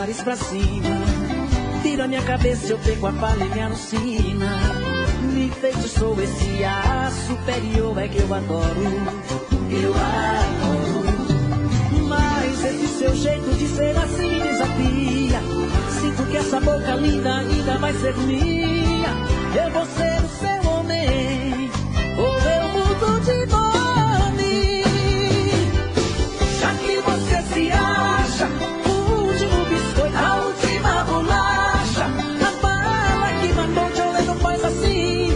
nariz pra cima. Tira minha cabeça, eu pego a palha e me alucina. Me enfeitiçou esse ar superior, é que eu adoro. Eu adoro. Mas esse seu jeito de ser assim me desafia. Sinto que essa boca linda ainda vai ser minha. Eu vou ser o seu homem, ou eu mudo de nome. Já que você se acha o último biscoito, a última bolacha, a bala que matou de olho não faz assim.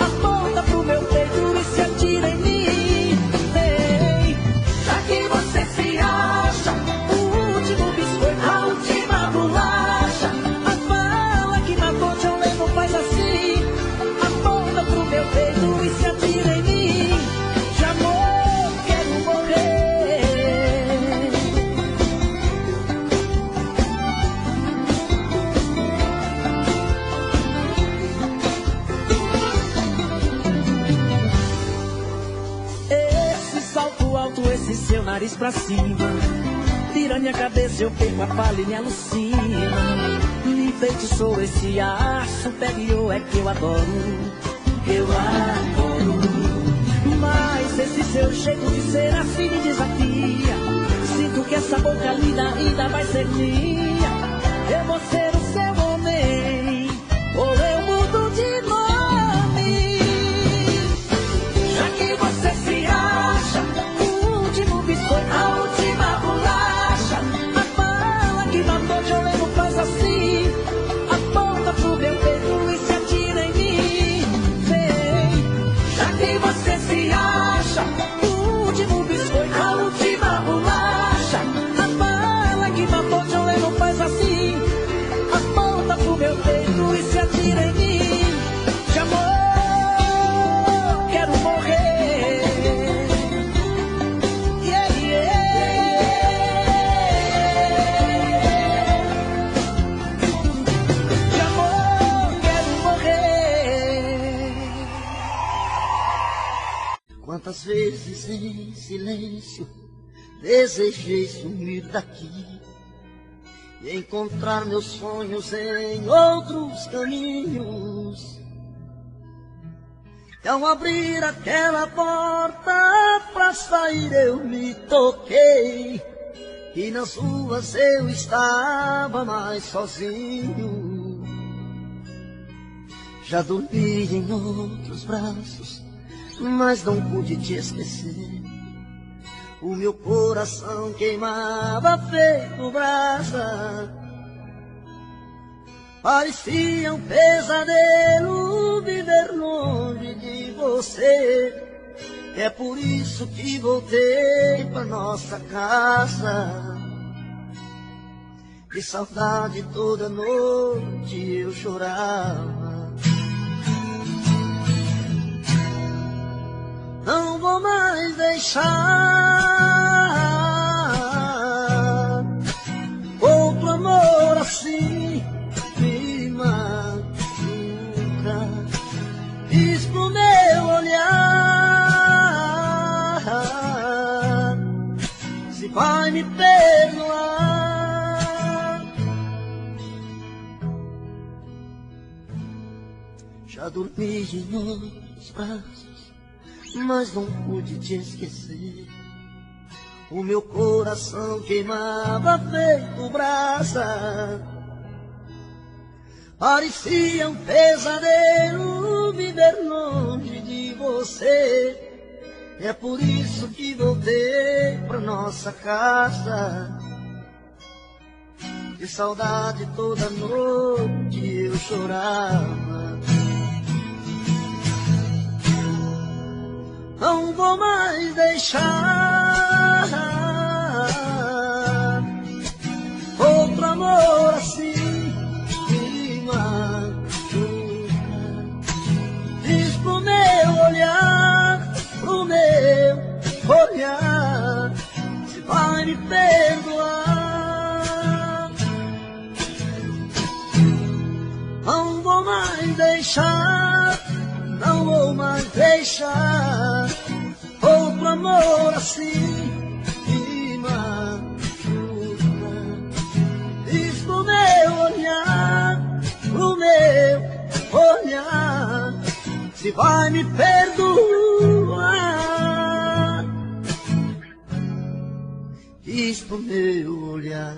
Aponta pro meu peito e se atira em mim. Ei, já que você se acha o último biscoito, a última bolacha, a bala que matou de olho não faz assim. Aponta pro meu peito e se atira em mim. De amor quero morrer. Esse salto alto, esse seu nariz pra cima. Tira minha cabeça, eu pego a palha e me alucina. Me enfeitiçou esse ar superior, é que eu adoro. Eu adoro. Mas esse seu jeito de ser assim me desafia. Sinto que essa boca linda ainda vai ser minha. Eu vou ser o seu homem, ou eu mudo de nome. Já que você se acha o último biscoito, a última bolacha, a bala que matou de olho não faz assim. Aponta pro meu peito e se atira em mim. Vem, já que você se acha o último biscoito, a última bolacha, a bala que matou de olho não faz assim. Aponta pro meu peito e se atira em mim. De amor quero morrer. Yeah, yeah. De amor quero morrer. Quantas vezes em silêncio desejei sumir daqui e encontrar meus sonhos em outros caminhos. E ao abrir aquela porta pra sair eu me toquei, e nas ruas eu estava mais sozinho. Já dormi em outros braços, mas não pude te esquecer. O meu coração queimava feito brasa. Parecia um pesadelo viver longe de você. É por isso que voltei pra nossa casa. De saudade toda noite eu chorava. Não vou mais deixar outro amor assim me machuca. Diz pro meu olhar se vai me perdoar. Já dormi em outros braços, mas não pude te esquecer. O meu coração queimava feito brasa. Parecia um pesadelo viver longe de você. É por isso que voltei pra nossa casa. De saudade toda noite eu chorava. Não vou mais deixar outro amor assim me machuca. Diz pro meu olhar se vai me perdoar. Não vou mais deixar, não vou mais deixar outro amor assim me machuca. Diz vai me perdoar. Diz pro meu olhar.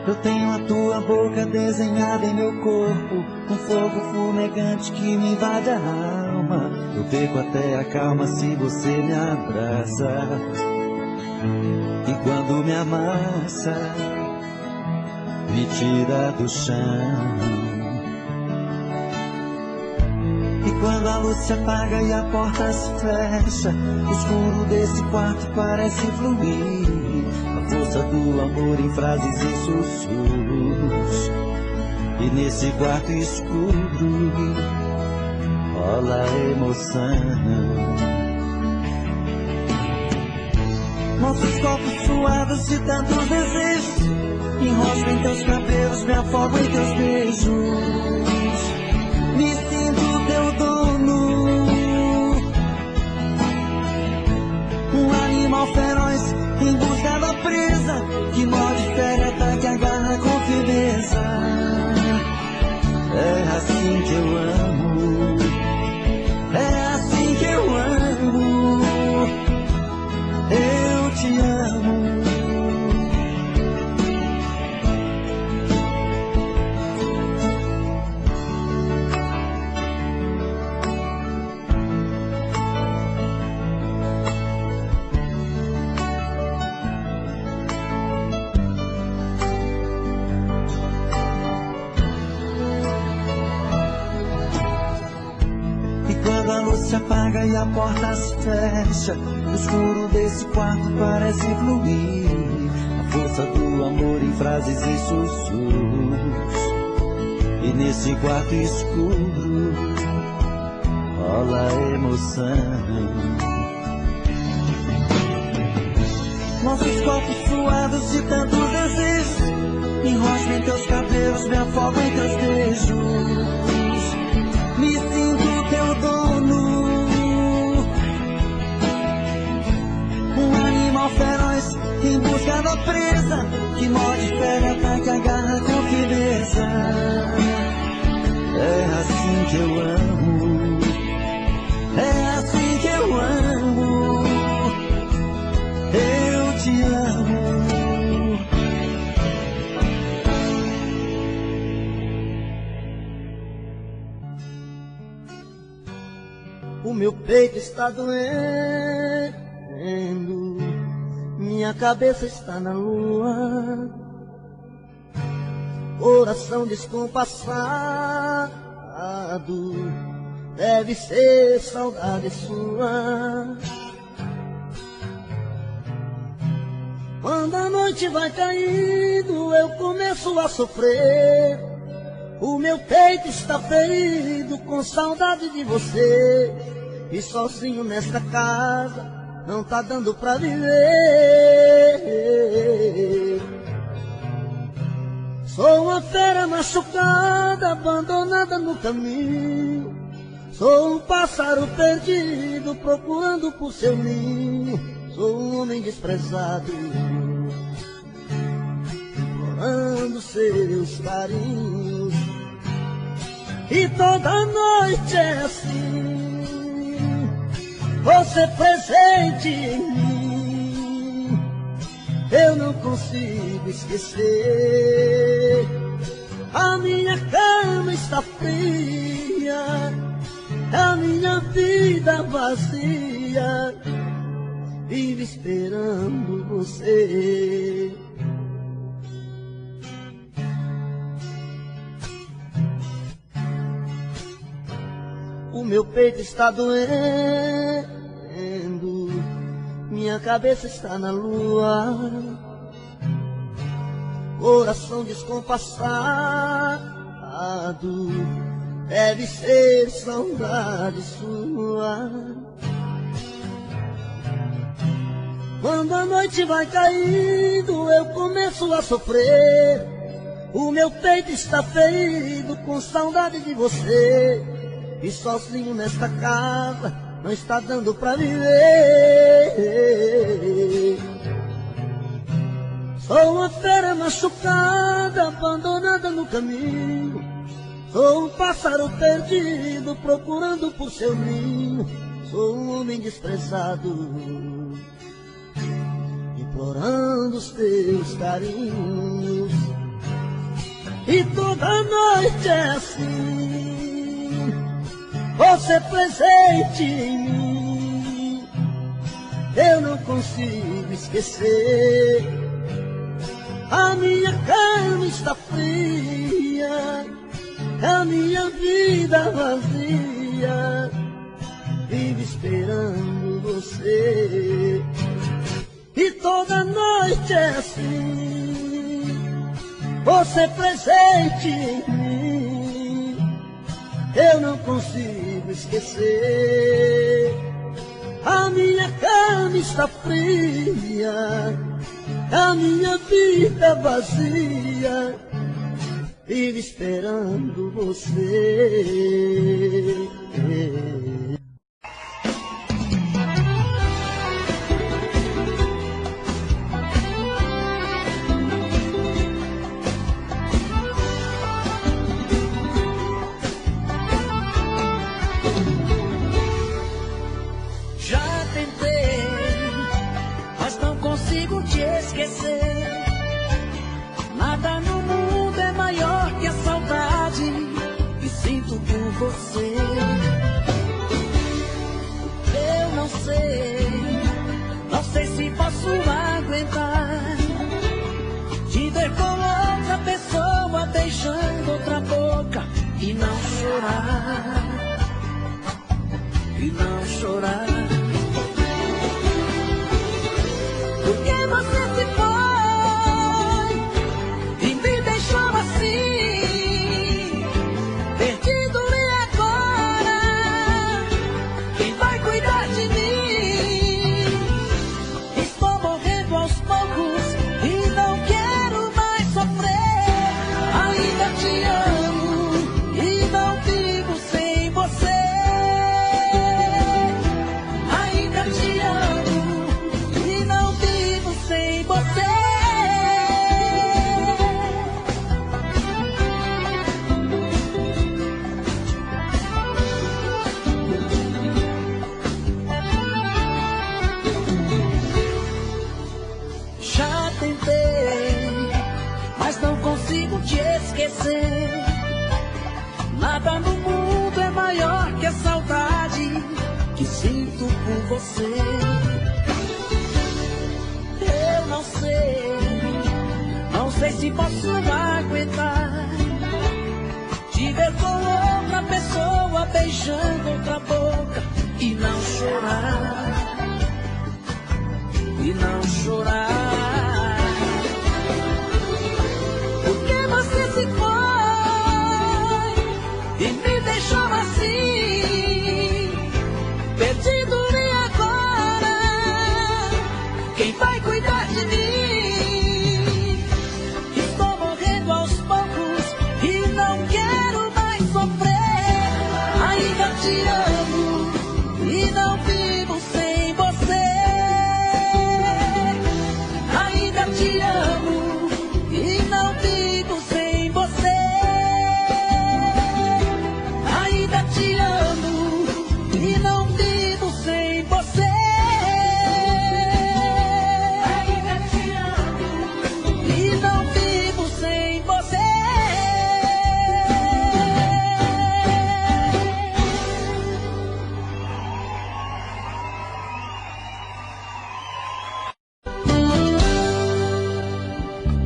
Eu tenho a tua boca desenhada em meu corpo, um fogo fumegante que me invade a alma. Eu perco até a calma se você me abraça. E quando me amassa, me tira do chão. E quando a luz se apaga e a porta se fecha, o escuro desse quarto parece fluir. A força do amor em frases e sussurros. E nesse quarto escuro rola emoção. Nossos corpos suados de tantos desejos, enrosco em teus cabelos, me afogo em teus beijos. Me sinto teu dono, um animal feroz em busca da presa, que morde, fere, ataca, agarra com firmeza. É assim que eu amo, é assim que eu amo, eu te amo. Se apaga e a porta se fecha, o escuro desse quarto parece fluir. A força do amor em frases e sussurros. E nesse quarto escuro rola emoção. Nossos corpos suados de tantos desejos, enrosco em teus cabelos, me afogo em teus beijos. Me sinto teu dono, um animal feroz em busca da presa, que morde, fere, ataca, agarra com firmeza. É assim que eu amo, é assim que eu amo, eu te amo. O meu peito está doendo, minha cabeça está na lua, coração descompassado, deve ser saudade sua. Quando a noite vai caindo, eu começo a sofrer. O meu peito está ferido com saudade de você. E sozinho nesta casa não tá dando pra viver. Sou uma fera machucada, abandonada no caminho. Sou um pássaro perdido, procurando por seu ninho. Sou um homem desprezado, implorando seus carinhos. E toda noite é assim, você presente em mim. Eu não consigo esquecer. A minha cama está fria, a minha vida vazia, vive esperando você. O meu peito está doendo, minha cabeça está na lua, coração descompassado, deve ser saudade sua. Quando a noite vai caindo, eu começo a sofrer. O meu peito está ferido com saudade de você. E sozinho nesta casa não está dando pra viver. Sou uma fera machucada, abandonada no caminho. Sou um pássaro perdido, procurando por seu ninho. Sou um homem desprezado, implorando os teus carinhos. E toda noite é assim, você presente em mim. Eu não consigo esquecer. A minha cama está fria, a minha vida vazia, vivo esperando você. E toda noite é assim, você presente em mim. Eu não consigo esquecer. A minha cama está fria, a minha vida vazia, vivo esperando você. Já tentei, mas não consigo te esquecer. Nada no mundo é maior que a saudade que sinto por você. Eu não sei se posso aguentar te ver com outra pessoa beijando outra boca e não chorar, e não chorar. Porque você se foi e me deixou assim, perdido, e agora quem vai cuidar de mim? Estou morrendo aos poucos e não quero mais sofrer. Ainda te amo e não vivo sem você. Ainda te amo e não vivo sem você. Já tentei, mas não consigo te esquecer. Nada no mundo é maior que a saudade que sinto por você. Eu não sei se posso aguentar te ver com outra pessoa beijando outra boca e não chorar, e não chorar. Porque você se foi e me deixou assim, perdido, e agora quem vai cuidar de mim? Estou morrendo aos poucos e não quero mais sofrer. Ainda te amo e não vivo sem você. Ainda te amo e não vivo sem você. Ainda te amo e não vivo sem você. Ainda te amo e não vivo sem você.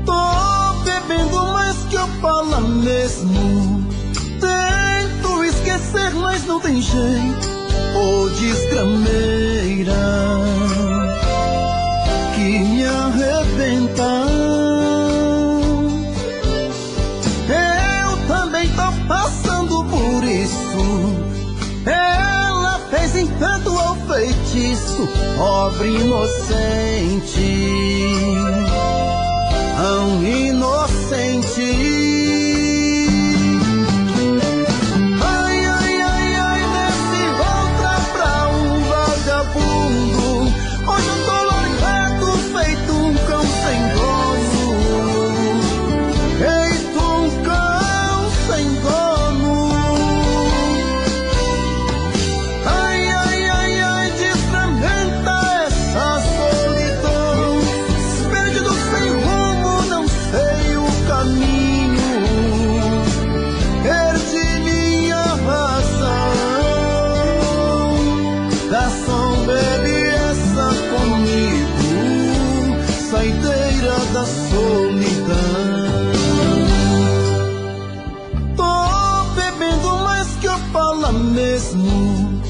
Tô bebendo mais que eu falo mesmo. Tento esquecer, mas não tem jeito. Ô desgrameira que me arrebenta. Eu também tô passando por isso. Ela fez encanto ou feitiço, pobre inocente. tão inocente. Ai, ai, ai, ai, nesse volta pra um vagabundo. Hoje eu tô largado, feito um cão sem dono. Feito um cão sem dono. Ai, ai, ai, ai, desfragmenta essa solidão. Perdido sem rumo, não sei o caminho. Perdi minha razão. Garçom, bebe essa comigo, saideira da solidão. Tô bebendo mais que eu falo mesmo.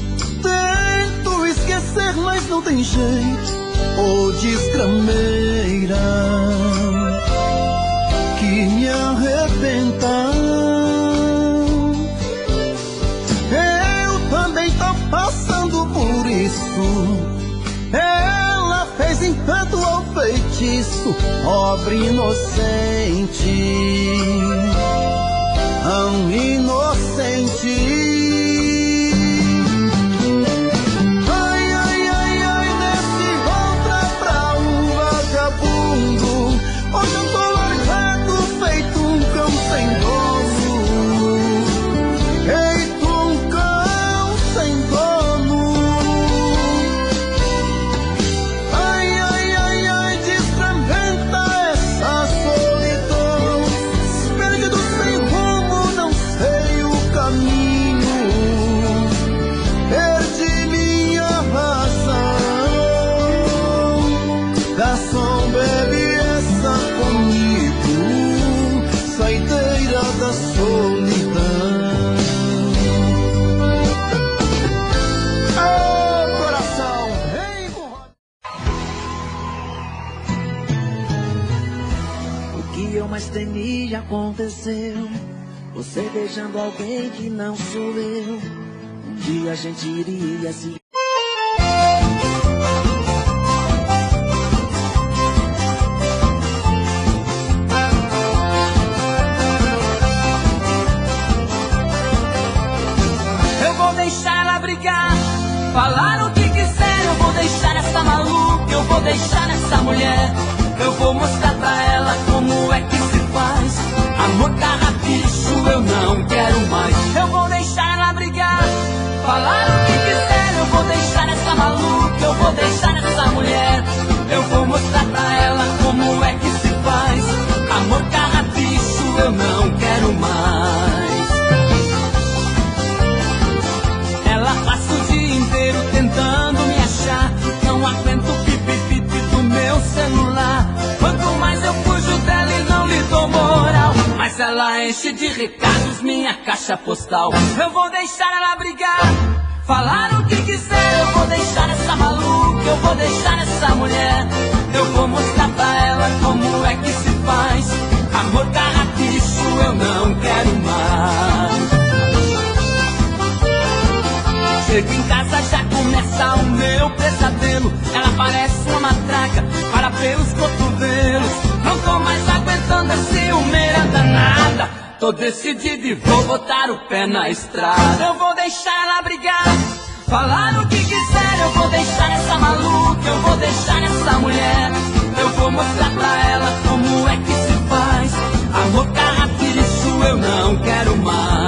Tento esquecer, mas não tem jeito. Ô desgrameira que me arrebenta. Eu também tô passando por isso. Ela fez encanto ao feitiço, pobre inocente, tão inocente. Ai, ai, ai, ai, nesse volta pra um vagabundo. Hoje eu tô largado, feito um cão sem dono. Feito um cão sem dono. Ai, ai, ai, ai, desfragmenta essa solidão. Perdido sem rumo, não sei o caminho. Perdi minha razão. Garçom, bebe essa comigo, saideira da solidão. Ô coração, vem com... O que eu mais temia aconteceu. Você beijando alguém que não sou eu. Um dia a gente iria se... Eu vou deixar ela brigar, falar o que quiser. Eu vou deixar essa maluca, eu vou deixar essa mulher. Eu vou mostrar pra ela como é que se faz. Amor carrapicho, eu não quero mais. Eu vou deixar ela brigar, falar o que quiser. Eu vou deixar essa maluca, eu vou deixar essa mulher. Eu vou mostrar pra ela como é que se faz. Amor carrapicho, eu não quero mais. Ela passa o dia inteiro tentando me achar. Não aguento o pipi-pipi do meu celular. Quanto mais eu fujo dela e não lhe dou moral, mas ela enche de recados minha caixa postal. Eu vou deixar ela brigar, falar o que quiser. Eu vou deixar essa maluca, eu vou deixar essa mulher. Eu vou mostrar pra ela como é que se faz. Amor carrapicho, eu não quero mais. Chego em casa, já começa o meu pesadelo. Ela parece uma matraca, para pelos cotovelos. Não tô mais aguentando a ciumeira danada. Tô decidido e vou botar o pé na estrada. Eu vou deixar ela brigar, falar o que quiser. Eu vou deixar essa maluca, eu vou deixar essa mulher. Eu vou mostrar pra ela como é que se faz. Amor carrapicho, eu não quero mais.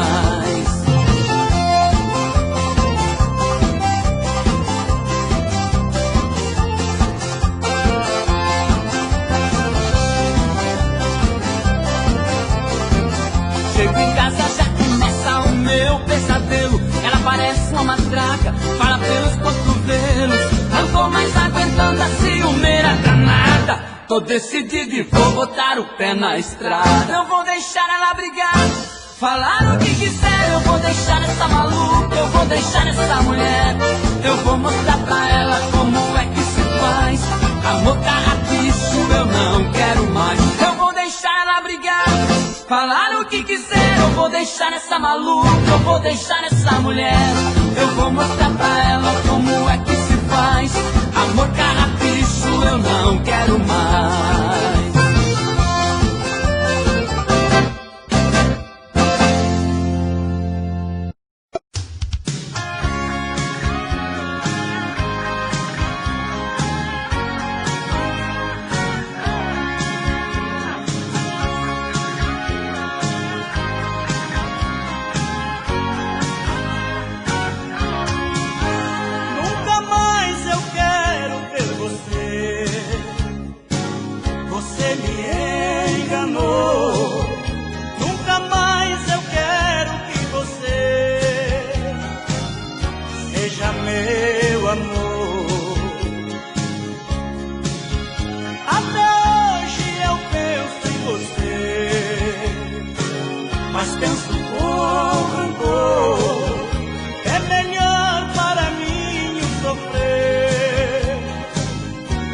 Chego em casa, já começa o meu pesadelo. Ela parece uma matraca, fala pelos cotovelos. Não tô mais aguentando a ciumeira danada. Tô decidido e vou botar o pé na estrada. Eu vou deixar ela brigar, falar o que quiser. Eu vou deixar essa maluca, eu vou deixar essa mulher. Eu vou mostrar pra ela como é que se faz. Amor carrapicho, eu não quero mais. Eu vou deixar ela brigar, falar o que quiser. Eu vou deixar essa maluca, eu vou deixar essa mulher. Eu vou mostrar pra ela como é que se faz. Amor carrapicho, eu não quero mais. seu amor. Até hoje eu penso em você, mas penso com rancor. É melhor para mim sofrer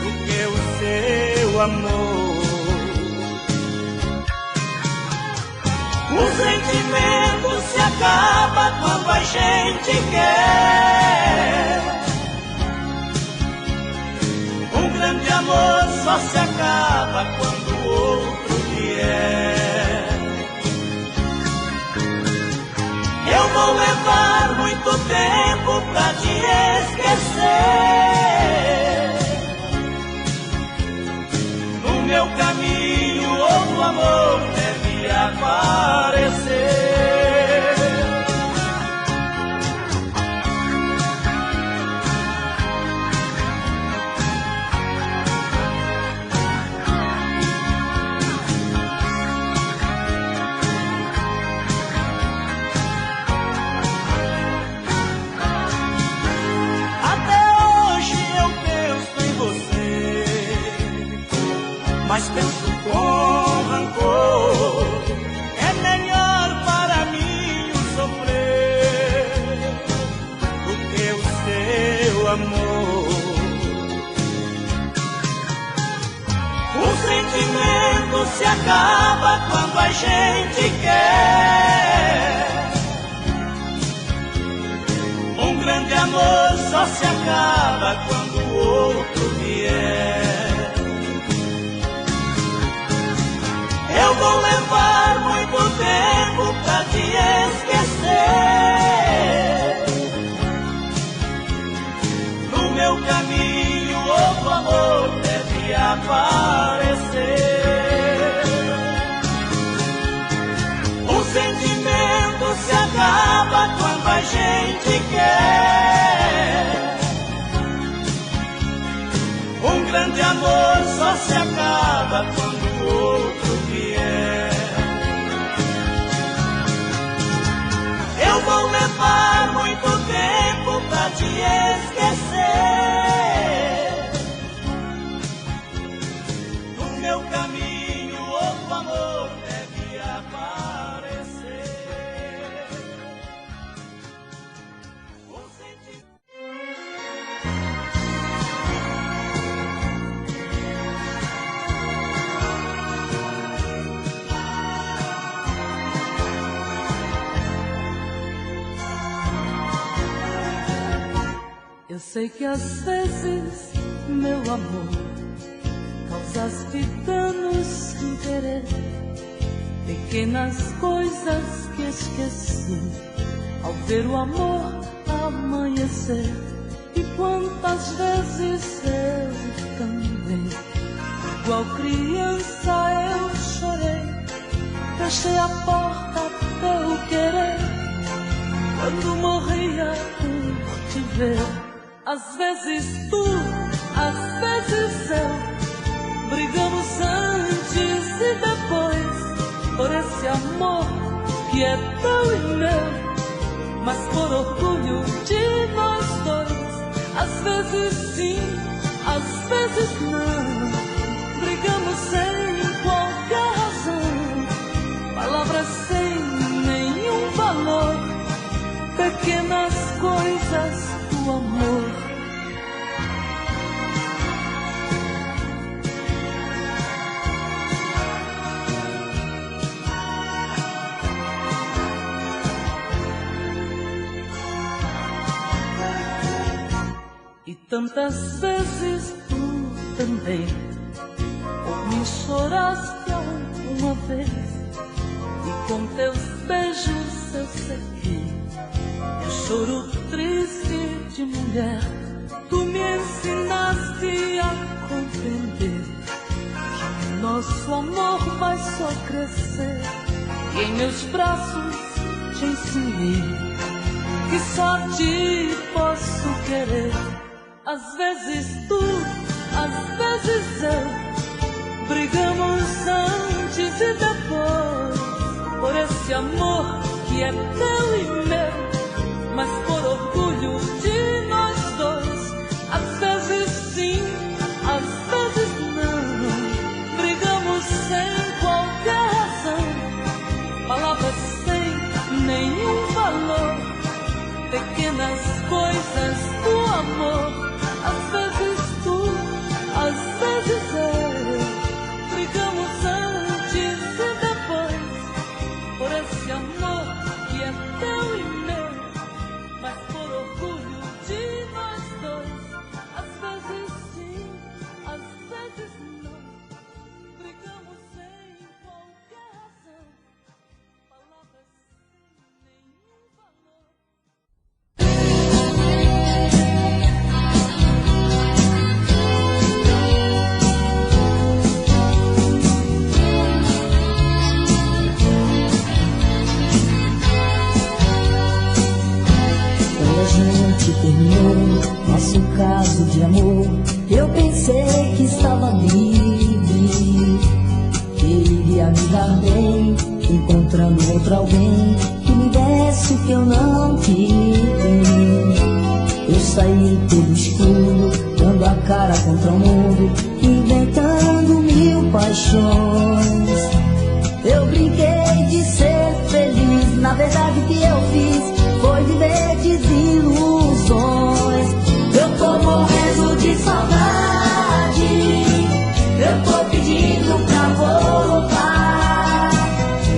do que o seu amor. O sentimento se acaba quando a gente quer. Um grande amor só se acaba quando o outro vier. Eu vou levar muito tempo pra te esquecer. No meu caminho outro amor deve aparecer. Mas penso com rancor, é melhor para mim sofrer do que o seu amor. O sentimento se acaba quando a gente quer. Um grande amor só se acaba quando o outro vier. Eu vou levar muito tempo pra te esquecer. No meu caminho outro amor deve aparecer. O sentimento se acaba quando a gente quer. Um grande amor só se acaba quando o outro vier. Eu vou levar muito tempo pra te esquecer. No meu caminho outro amor deve aparecer. Eu sei que às vezes, meu amor, causaste danos sem querer, pequenas coisas que esqueci ao ver o amor amanhecer. E quantas vezes eu também, igual criança eu chorei, fechei a porta teu querer, quando morria por te ver. Às vezes tu, às vezes eu, brigamos antes e depois, por esse amor que é teu e meu, mas por orgulho de nós dois. Às vezes sim, às vezes não, brigamos sem qualquer razão, palavras sem nenhum valor, pequenas coisas do amor. E tantas vezes tu também por mim choraste alguma vez, e com teus beijos eu sequei o choro triste de mulher. Tu me ensinaste a compreender que o nosso amor vai só crescer, e em meus braços te ensinei que só te posso querer. Às vezes tu, às vezes eu, brigamos antes e depois, por esse amor que é teu e meu, mas por orgulho de nós pequenas coisas do amor. Às vezes tu, às vezes eu, brigamos antes e depois, por esse amor que é teu e meu, mas por orgulho de nós dois. Às vezes sim, às vezes não, brigamos sem qualquer razão, palavras sem nenhum valor. Quando a gente terminou nosso caso de amor, eu pensei que estava livre, que iria me dar bem, encontrando outro alguém que me desse o que eu não tive. Eu saí pelo escuro, dando a cara contra o mundo, inventando mil paixões. Eu brinquei de ser feliz, na verdade o que eu fiz foi viver desilusões. Eu tô morrendo de saudade, eu tô pedindo pra voltar.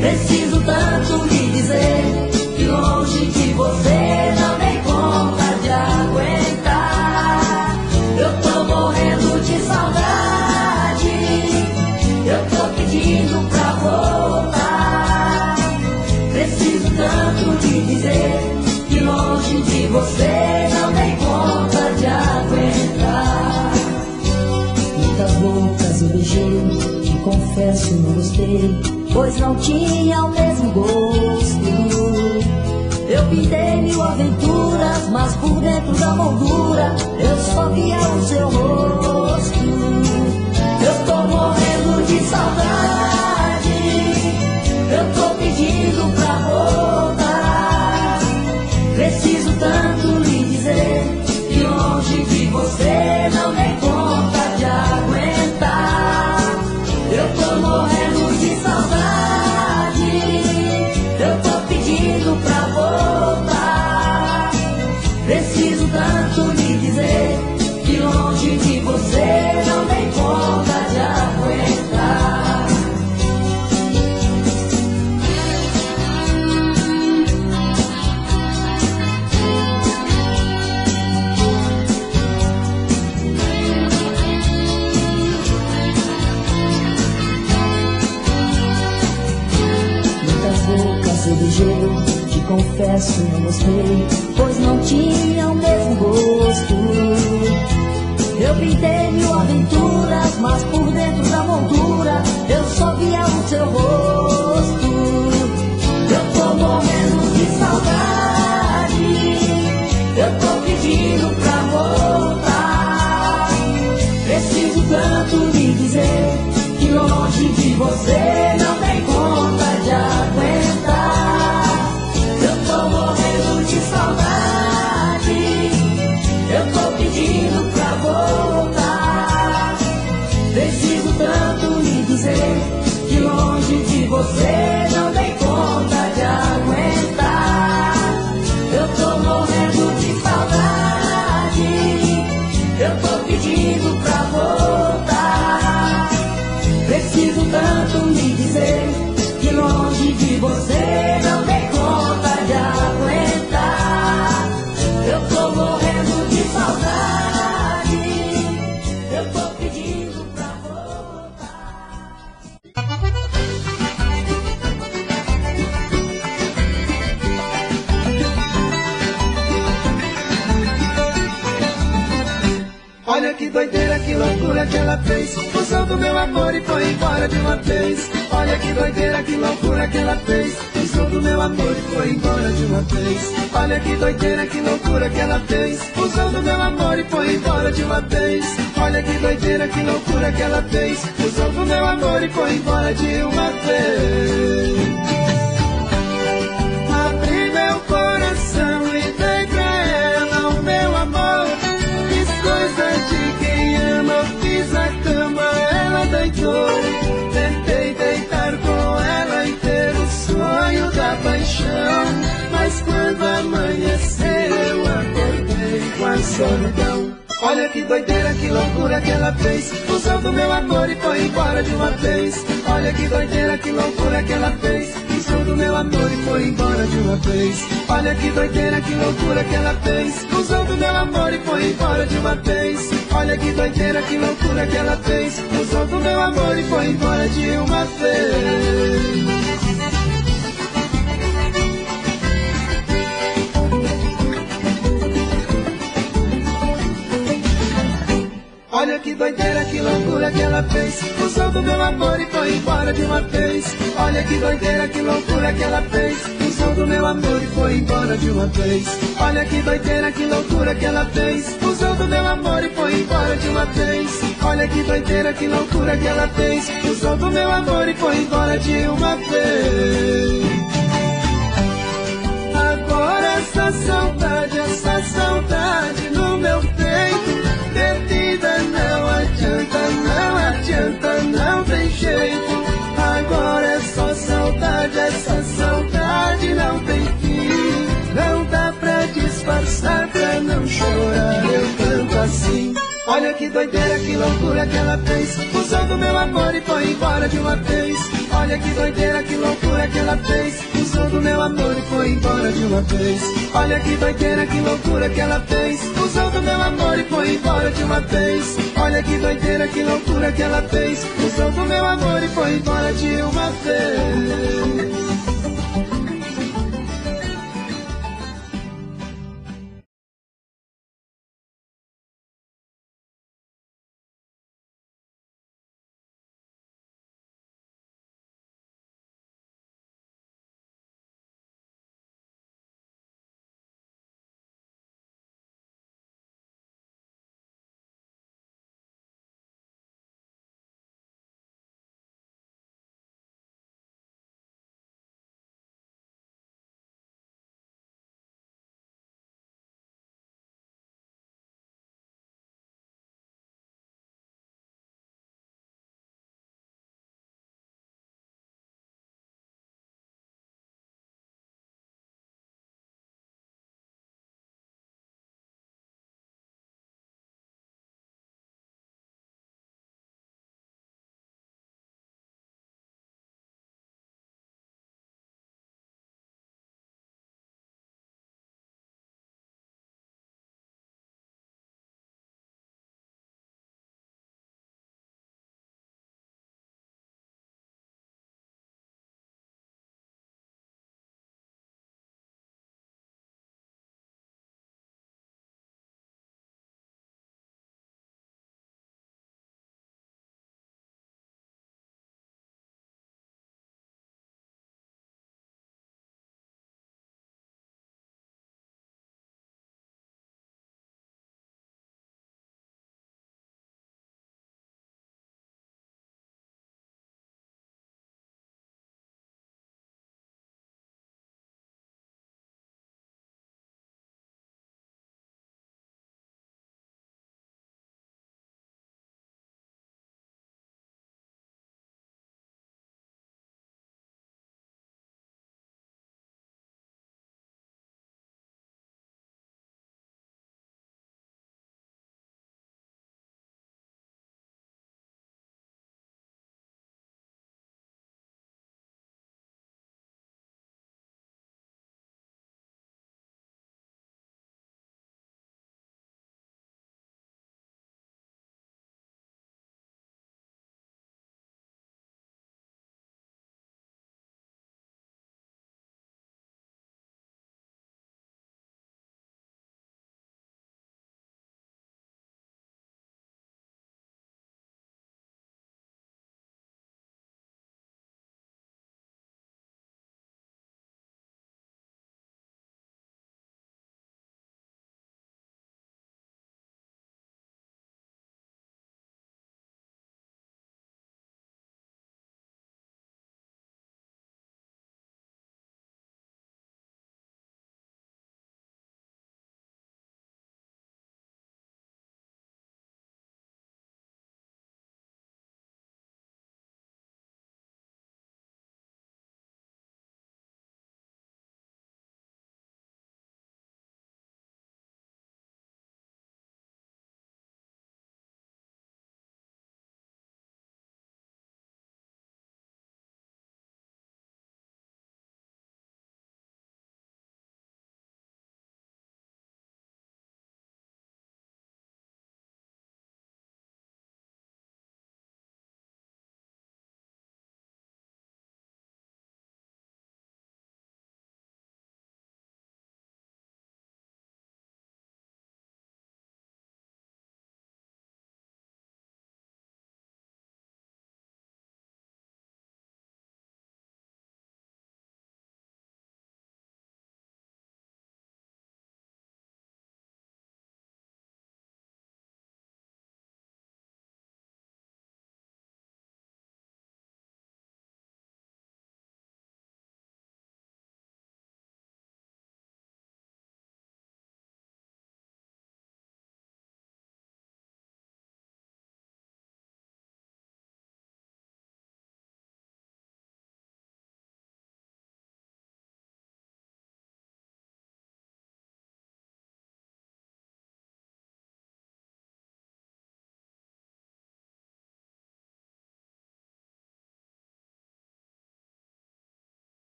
Preciso tanto lhe dizer que longe de você não dei conta de aguentar. Eu tô morrendo de saudade, eu tô pedindo pra voltar. Preciso tanto lhe dizer que longe de você não dei conta de aguentar. Muitas bocas eu beijei, te confesso não gostei, pois não tinha o mesmo gosto. Eu pintei mil aventuras, mas por dentro da moldura eu só via o seu rosto. Eu tô morrendo de saudade, eu tô pedindo pra voltar. Preciso tanto lhe dizer que longe de você não dei conta de aguentar. Eu tô morrendo de saudade, eu tô pedindo pra voltar. Preciso tanto lhe dizer que longe de você não dei conta de aguentar. Muitas bocas eu beijei, te confesso não gostei, pois não tinha o mesmo gosto. Eu pintei mil aventuras, mas por dentro da moldura eu só via o seu rosto. Eu tô morrendo de saudade, eu tô pedindo pra voltar. Preciso tanto lhe dizer que longe de você não dei conta de aguentar. Eu tô morrendo de saudade, eu tô pedindo pra voltar. Preciso tanto lhe dizer que longe de você não dei conta de aguentar. Eu tô morrendo de saudade, eu tô pedindo pra voltar. Preciso tanto lhe dizer que longe de você não dei conta de aguentar. Eu tô morrendo de saudade, eu tô pedindo pra voltar. Olha que doideira, que loucura que ela fez. Usou do meu amor e foi embora de uma vez. Olha que doideira, que loucura que ela fez. Usou do meu amor e foi embora de uma vez. Olha que doideira, que loucura que ela fez. Usou do meu amor e foi embora de uma vez. Olha que doideira, que loucura que ela fez. Usou do meu amor e foi embora de uma vez. Abri meu coração e dei pra ela o meu amor. Fiz coisa de quem ama, fiz a cama, ela deitou. Tentei deitar com ela e ter o sonho da paixão, mas quando amanheceu solidão. Olha que doideira, que loucura que ela fez, usando meu amor e foi embora de uma vez. Olha que doideira, que loucura que ela fez, usando meu amor e foi embora de uma vez. Olha que doideira, que loucura que ela fez, usando meu amor e foi embora de uma vez. Olha que doideira, que loucura que ela fez, usando meu amor e foi embora de uma vez. Olha que doideira, que loucura que ela fez, usando meu amor e foi embora de uma vez. Olha que doideira, que loucura que ela fez, usando meu amor e foi embora de uma vez. Olha que doideira, que loucura que ela fez, usando meu amor e foi embora de uma vez. Olha que doideira, que loucura que ela fez, usando meu amor e foi embora de uma vez. Agora essa saudade no meu peito, perdida, não adianta, não tem jeito. Agora é só saudade, essa saudade não tem fim. Não dá pra disfarçar, pra não chorar, eu canto assim. Olha que doideira, que loucura que ela fez, usando meu amor e foi embora de uma vez. Olha que doideira, que loucura que ela fez, usando meu amor e foi embora de uma vez. Olha que doideira, que loucura que ela fez, usando meu amor e foi embora de uma vez. Olha que doideira, que loucura que ela fez, usando meu amor e foi embora de uma vez.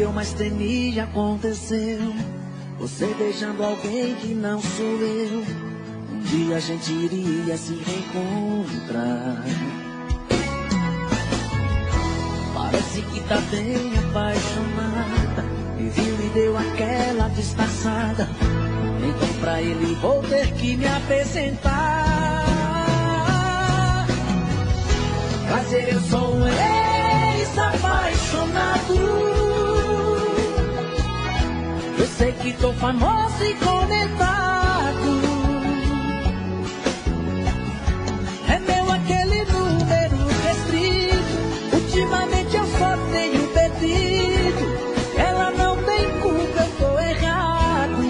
eu mais temia aconteceu. Você beijando alguém que não sou eu. Um dia a gente iria se reencontrar. Parece que tá bem apaixonada. Me viu e deu aquela disfarçada. Então pra ele vou ter que me apresentar. Prazer, eu sou um ex-apaixonado. Eu sei que tô famoso e comentado. É meu aquele número restrito. Ultimamente eu só tenho bebido. Ela não tem culpa, eu tô errado.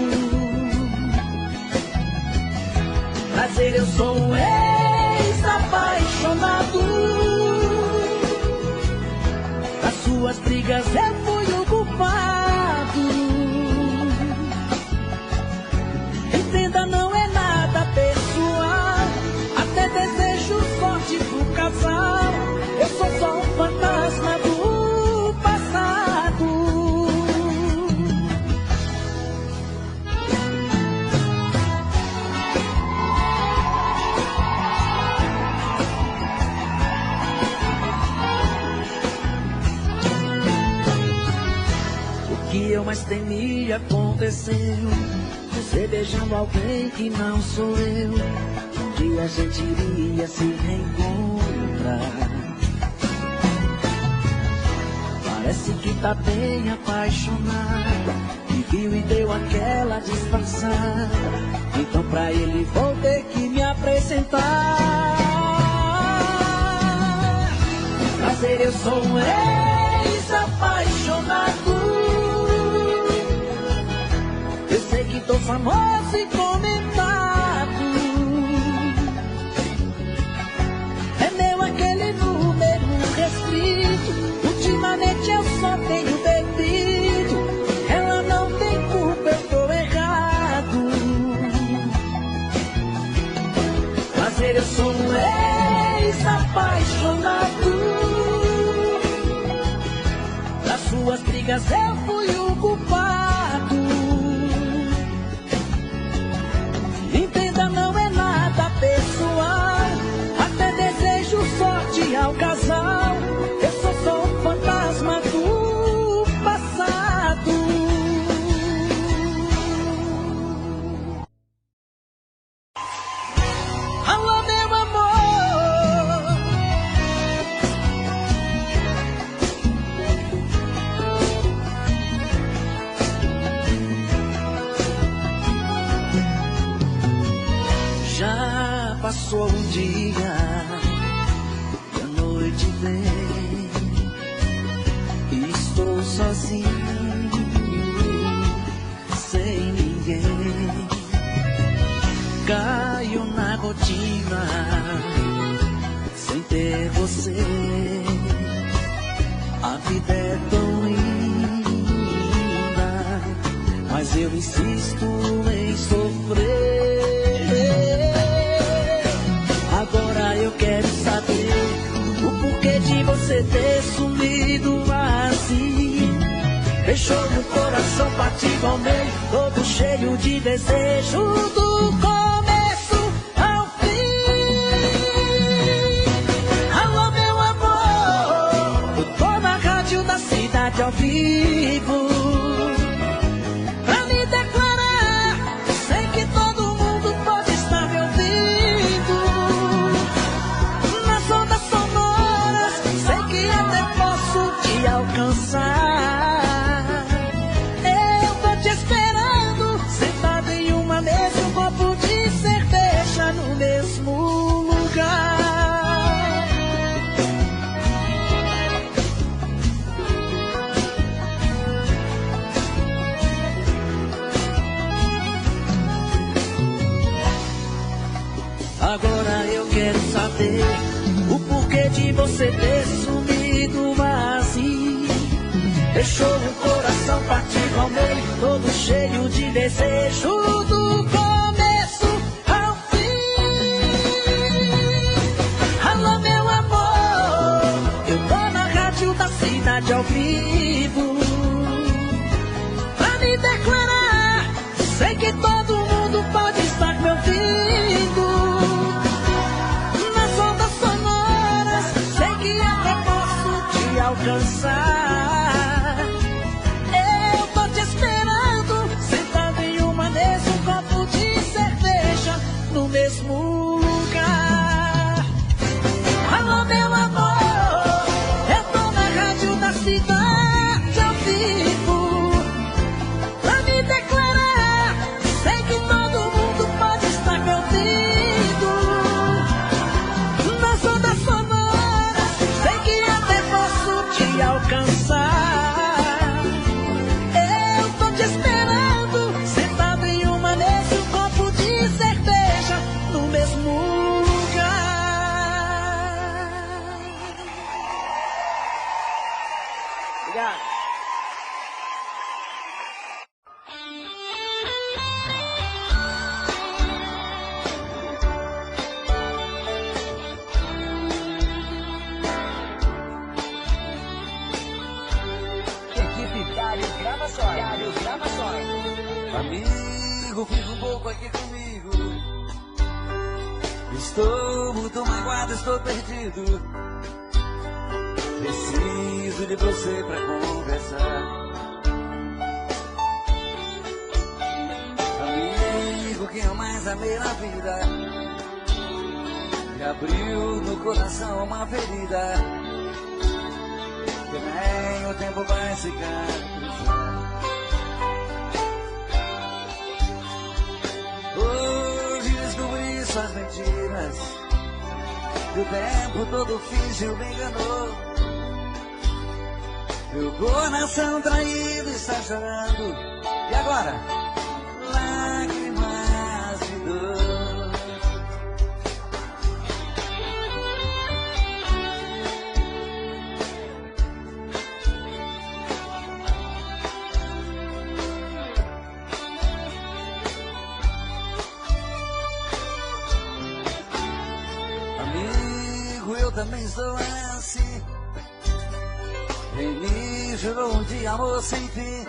Prazer, eu sou um ex-apaixonado. Das suas brigas eu fui o culpado. Entenda, não é nada pessoal. Até desejo sorte pro casal. Eu sou só um fantasma do passado. O que eu mais temia aconteceu. Você beijando alguém que não sou eu. Um dia a gente iria se reencontrar. Parece que tá bem apaixonada. Me viu e deu aquela disfarçada. Então pra ele vou ter que me apresentar. Prazer, eu sou um ex-apaixonado. Eu sei que tô famoso e comentado. É meu aquele número restrito. Ultimamente eu só tenho bebido. Ela não tem culpa, eu tô errado. Prazer, eu sou um ex-apaixonado. Das suas brigas eu fui o culpado. Entenda, não é nada pessoal. Até desejo sorte ao casal. Eu sou só um fantasma do passado. Alô, meu amor. Já passou um dia e a noite vem. Estou sozinho, sem ninguém. Caio na rotina, sem ter você. A vida é tão linda, mas eu insisto em sofrer. Agora eu quero saber o porquê de você ter sumido assim. Deixou meu coração partido ao meio, todo cheio de desejo do começo ao fim. Alô, meu amor, eu tô na rádio da cidade ao vivo. Pra me declarar, sei que todo mundo pode estar me ouvindo. Nas ondas sonoras, sei que até posso te alcançar. Eu tô te esperando, sentado em uma mesa, um copo de cerveja no mesmo lugar. Agora eu quero saber o porquê de você ter sumido assim. Deixou o coração partido ao meio, todo cheio de desejo do começo ao fim. Alô, meu amor, eu tô na rádio da cidade ao vivo. fica um pouco aqui comigo. Estou muito magoado, estou perdido. Preciso de você pra conversar. Amigo que eu mais amei na vida, que abriu no coração uma ferida, que nem o tempo vai cicatrizar. Hoje descobri suas mentiras, que o tempo todo fingiu, me enganou. Meu coração traído está chorando, e agora? Lágrimas de dor. Amigo, eu também sou assim. Quem me jurou um dia amor sem fim,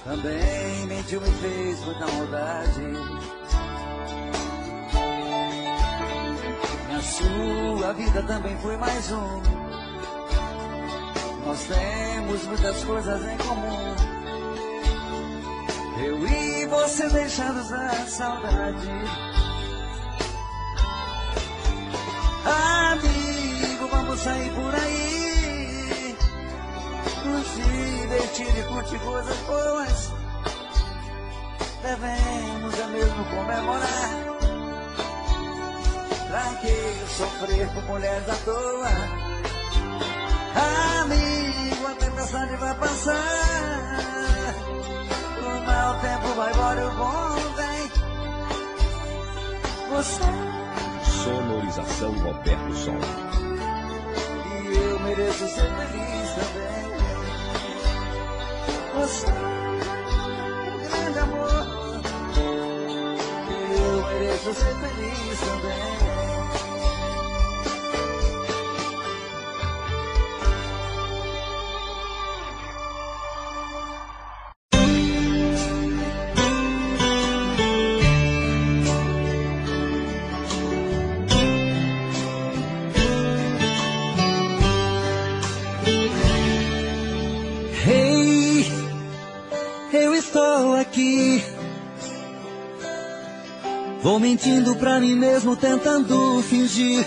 também mentiu, me fez muita maldade. Na sua vida também foi mais um. Nós temos muitas coisas em comum. Eu e você deixados na saudade. Amigo, vamos sair por aí, nos divertir e curtir coisas boas. Devemos é mesmo comemorar. Pra que sofrer com mulheres à toa? Amigo, a tempestade vai passar, o mau tempo vai embora e o bom vem. Você Sonorização Roberto Sol. e eu mereço ser feliz também. Você é um grande amor, e eu mereço ser feliz também. Eu estou aqui, vou mentindo pra mim mesmo, tentando fingir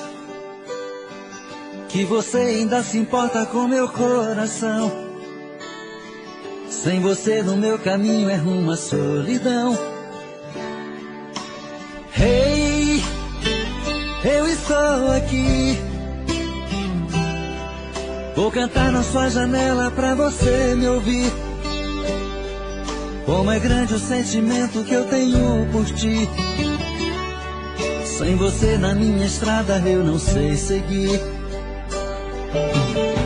que você ainda se importa com meu coração. Sem você no meu caminho é rumo à solidão. Hey, eu estou aqui, vou cantar na sua janela pra você me ouvir. Como é grande o sentimento que eu tenho por ti. Sem você na minha estrada eu não sei seguir.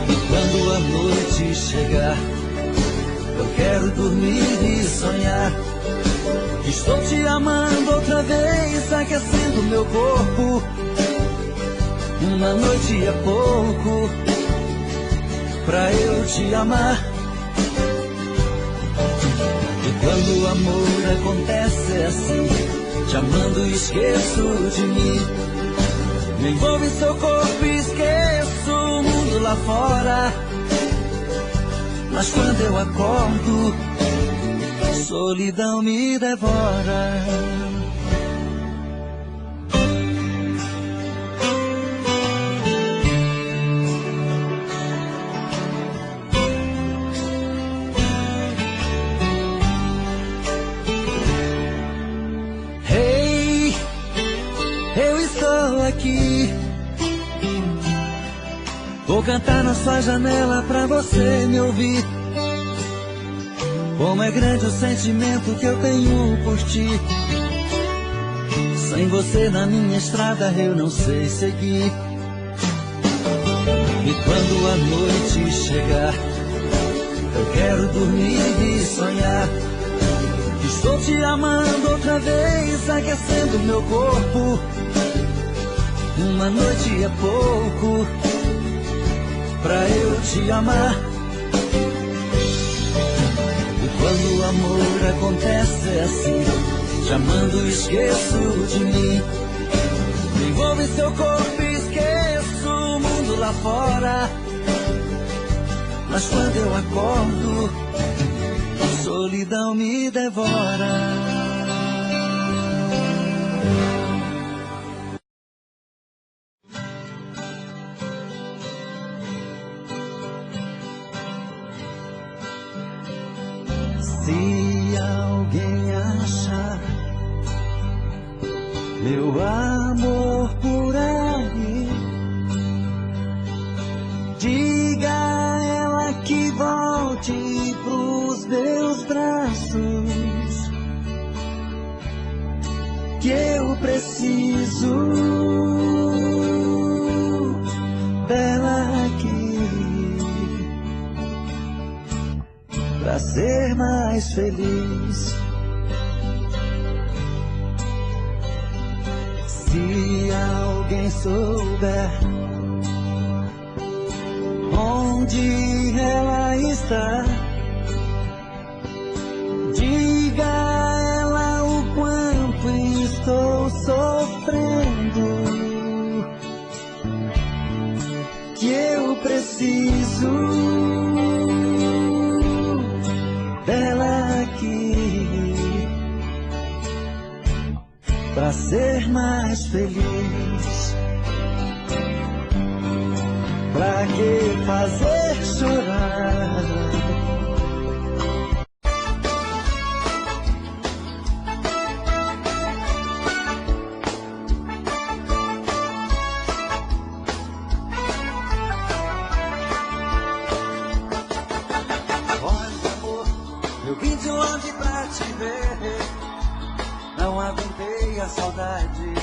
E quando a noite chegar, eu quero dormir e sonhar. Estou te amando outra vez, aquecendo meu corpo. Uma noite é pouco pra eu te amar. Quando o amor acontece é assim, te amando e esqueço de mim. Me envolvo em seu corpo e esqueço o mundo lá fora. Mas quando eu acordo, a solidão me devora. Aqui, vou cantar na sua janela pra você me ouvir. Como é grande o sentimento que eu tenho por ti. Sem você na minha estrada eu não sei seguir. E quando a noite chegar, eu quero dormir e sonhar. Estou te amando outra vez, aquecendo meu corpo. Uma noite é pouco pra eu te amar. E Quando o amor acontece é assim, chamando esqueço de mim. Me envolvo em seu corpo e esqueço o mundo lá fora. Mas quando eu acordo, a solidão me devora. Se alguém achar meu amor por aí, diga a ela que volte pros meus braços, que eu preciso dela aqui pra ser mais feliz. Se alguém souber onde ela está, diga a ela o quanto estou sofrendo, que eu preciso dela aqui pra ser mais feliz. Pra que fazer chorar? Olha, amor, eu vim de longe pra te ver. Não aguentei a saudade,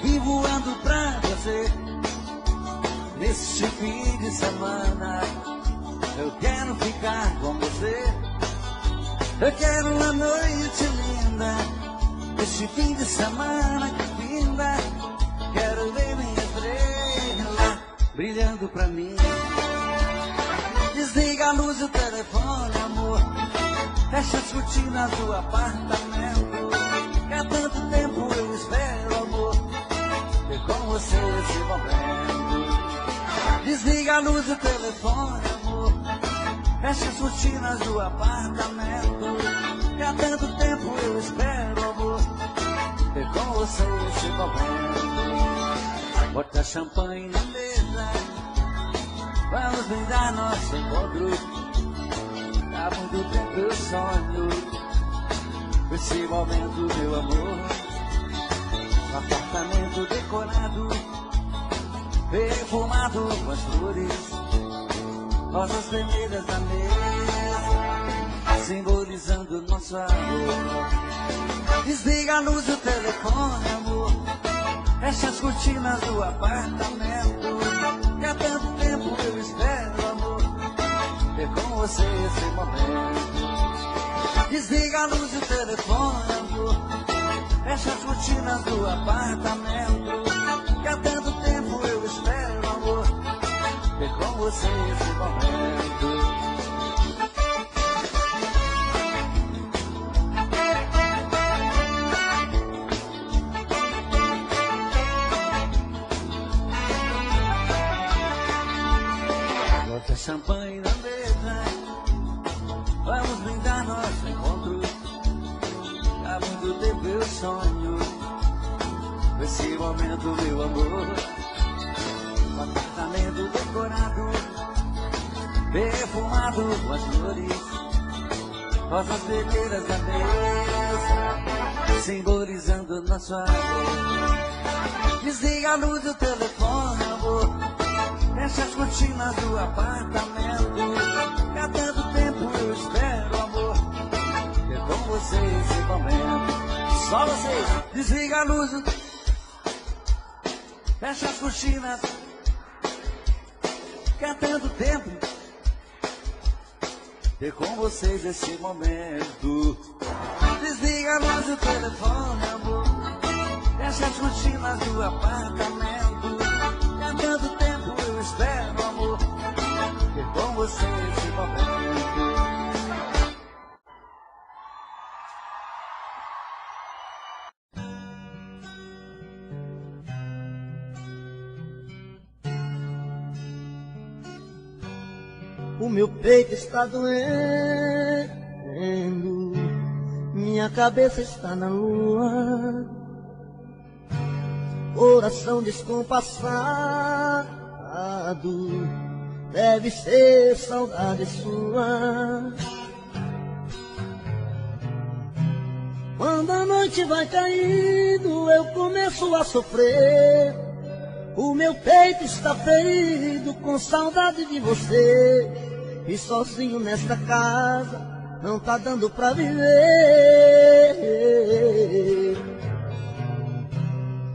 vim voando pra você. Neste fim de semana eu quero ficar com você. Eu quero uma noite linda, este fim de semana que linda. Quero ver minha estrela brilhando pra mim. Desliga a luz do telefone, amor, fecha as cortinas do apartamento. Que há tanto tempo eu espero, amor, ter com você esse momento. Desliga a luz do telefone, amor, fecha as cortinas do apartamento. Que há tanto tempo eu espero, amor, ter com você esse momento. Bota champanhe na mesa, vamos brindar nosso encontro. Há muito tempo eu sonho esse momento, meu amor. Um apartamento decorado, perfumado com as flores, rosas vermelhas na mesa, simbolizando nosso amor. Desliga a luz do telefone, amor, fecha as cortinas do apartamento. Que há tanto tempo eu espero, amor, ter com você esse momento. Desliga a luz do telefone, amor, fecha as cortinas do apartamento. Que há tanto tempo eu espero, amor, ter com você esse momento. Bota champanhe na mesa, vamos brindar nosso encontro. Há muito tempo eu sonho esse momento, meu amor. Um apartamento decorado, perfumado com as flores, rosas vermelhas na mesa, simbolizando nosso amor. Desliga a luz do telefone, amor, fecha as cortinas do apartamento. Que há tanto tempo eu espero, amor, ter com você esse momento. Só vocês, desliga a luz do... fecha as cortinas. Que há tanto tempo ter com vocês esse momento. Desliga a luz do telefone, amor, fecha as cortinas do apartamento. Que há tanto tempo eu espero, amor, ter com você esse momento. O meu peito está doendo, minha cabeça está na lua, coração descompassado, deve ser saudade sua. Quando a noite vai caindo, eu começo a sofrer. O meu peito está ferido com saudade de você. E sozinho nesta casa não tá dando pra viver.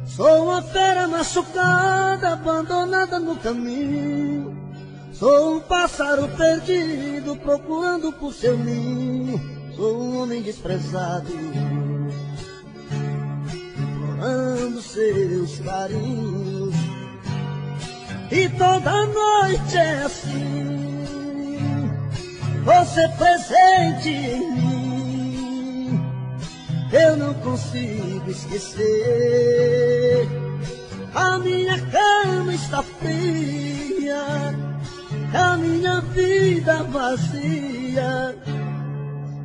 Sou uma fera machucada, abandonada no caminho. Sou um pássaro perdido, procurando por seu ninho. Sou um homem desprezado, implorando seus carinhos. E toda noite é assim, você presente em mim. Eu não consigo esquecer. A minha cama está fria, a minha vida vazia,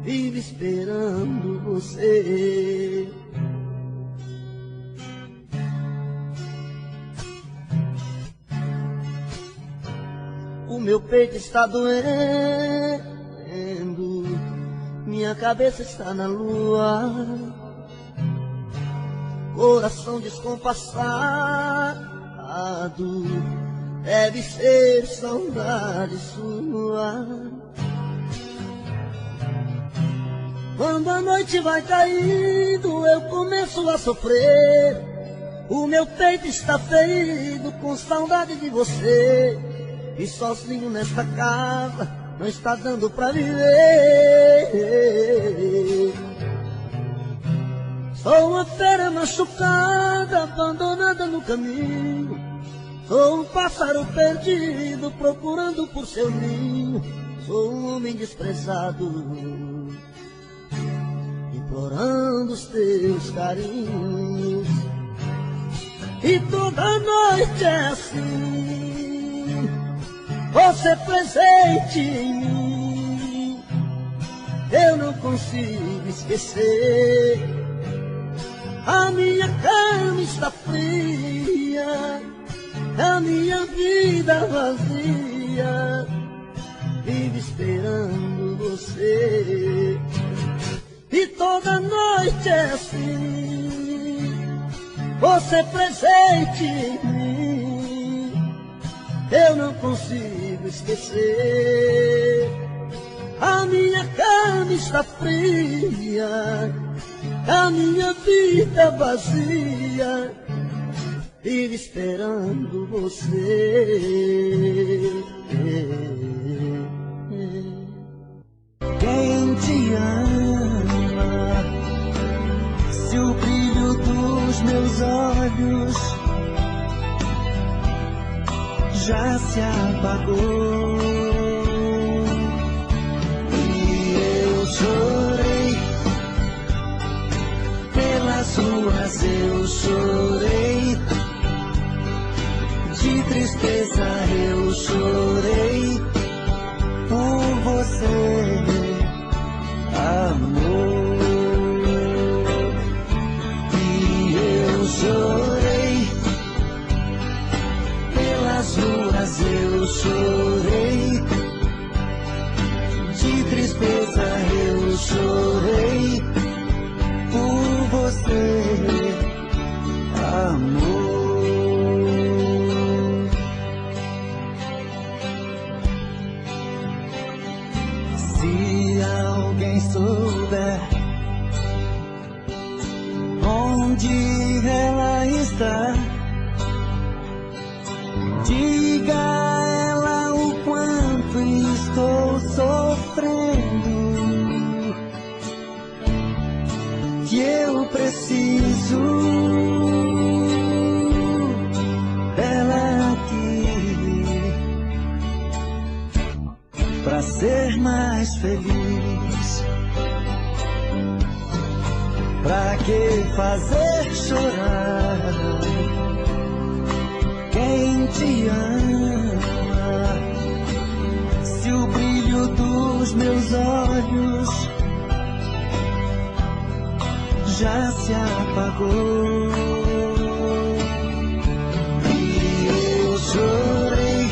vive esperando você. O meu peito está doendo, minha cabeça está na lua, coração descompassado, deve ser saudade sua. Quando a noite vai caindo, eu começo a sofrer. O meu peito está ferido com saudade de você. E sozinho nesta casa não está dando pra viver. Sou uma fera machucada, abandonada no caminho. Sou um pássaro perdido, procurando por seu ninho. Sou um homem desprezado, implorando os teus carinhos. E toda noite é assim, você presente em mim. Eu não consigo esquecer. A minha cama está fria, a minha vida vazia, vive esperando você. E toda noite é assim, você presente em mim. Eu não consigo esquecer. A minha cama está fria, a minha vida vazia, vive esperando você. Quem te ama, se o brilho dos meus olhos já se apagou e eu chorei pelas ruas, eu chorei de tristeza, eu chorei por você, amor. E eu chorei pelas ruas, eu chorei de tristeza, eu chorei por você, amor. Se alguém souber onde ela está, diga a ela o quanto estou sofrendo, que eu preciso dela aqui pra ser mais feliz. Pra que fazer chorar quem te ama, se o dos meus olhos já se apagou. E eu chorei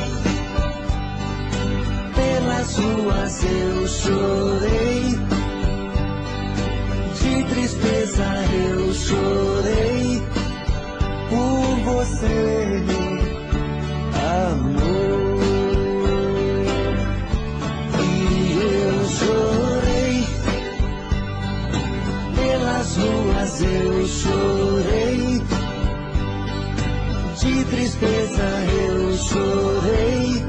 pelas ruas, eu chorei de tristeza, eu chorei por você, amor. E eu chorei pelas ruas, eu chorei de tristeza, eu chorei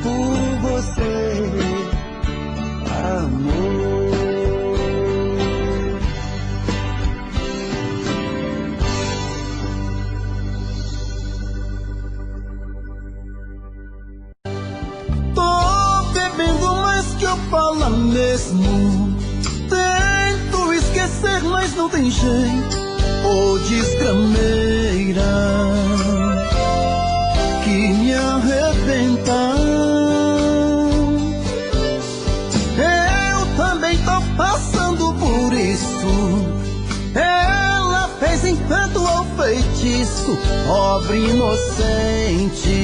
por você, amor. Fala mesmo, tento esquecer, mas não tem jeito. Ô desgrameira que me arrebenta. Eu também tô passando por isso. Ela fez encanto ao feitiço, pobre inocente,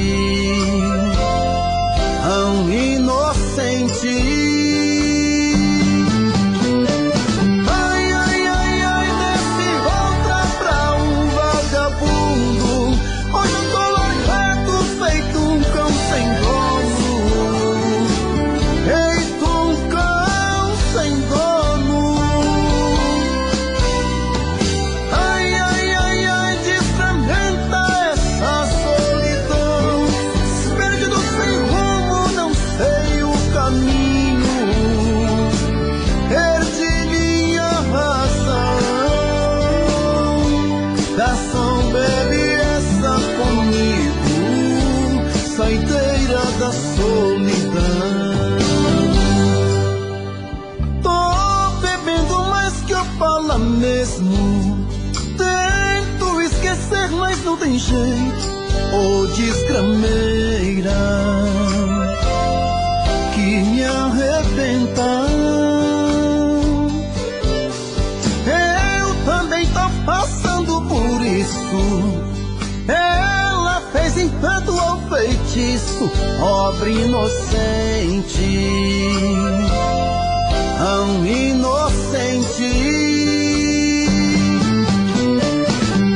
tão inocente. Da solidão, tô bebendo mais que eu falo mesmo. Tento esquecer, mas não tem jeito. Ô desgrameira que me arrebenta. Eu também tô passando por isso. Ela fez encanto ao feitiço, pobre inocente, tão inocente.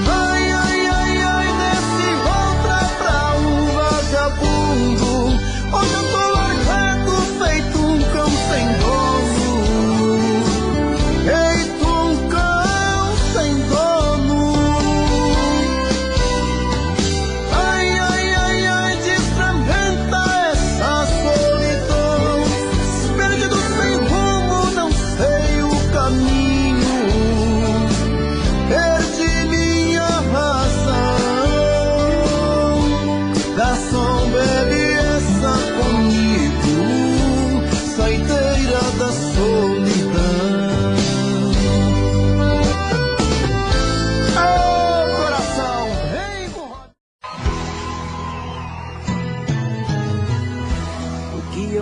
Ai, ai, ai, ai, desce volta pra um vagabundo. Hoje eu tô largado, feito um cão sem dono. Feito um cão sem dono.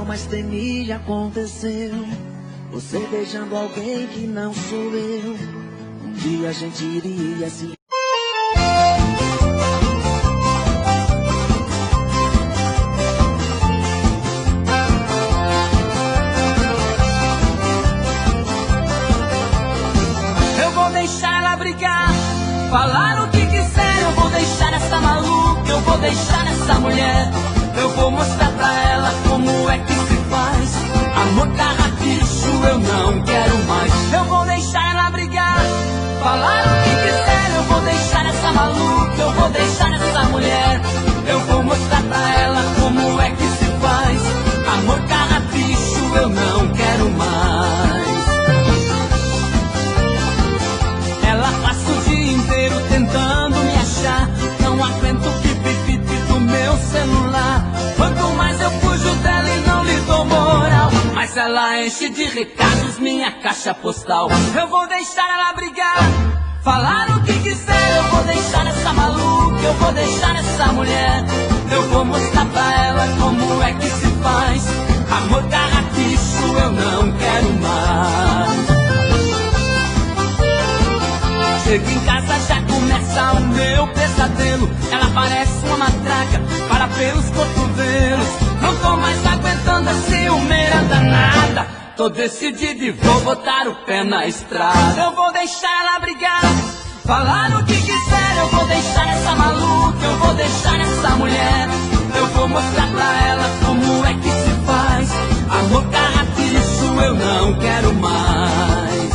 Mas temia aconteceu, você beijando alguém que não sou eu. Um dia a gente iria se... Eu vou deixar ela brigar, falar o que quiser. Eu vou deixar essa maluca, eu vou deixar essa mulher. Eu vou mostrar pra ela como é que se faz. Amor carrapicho, eu não quero mais. Eu vou deixar ela brigar, falar o que quiser. Eu vou deixar essa maluca, eu vou deixar essa mulher. Eu vou mostrar pra ela como é que se faz. Amor carrapicho, eu não quero mais. Ela passa o dia inteiro tentando me achar. Não aguento o pipi do meu celular. Quanto mais eu fujo dela e não lhe dou moral, mas ela enche de recados minha caixa postal. Eu vou deixar ela brigar, falar o que quiser. Eu vou deixar essa maluca, eu vou deixar essa mulher. Eu vou mostrar pra ela como é que se faz. Amor carrapicho eu não quero mais. Chego em casa, já começa o meu pesadelo. Ela parece uma matraca, para pelos cotovelos. Não tô mais aguentando a ciumeira danada. Tô decidido e vou botar o pé na estrada. Eu vou deixar ela brigar, falar o que quiser. Eu vou deixar essa maluca, eu vou deixar essa mulher. Eu vou mostrar pra ela como é que se faz. Amor carrapicho eu não quero mais.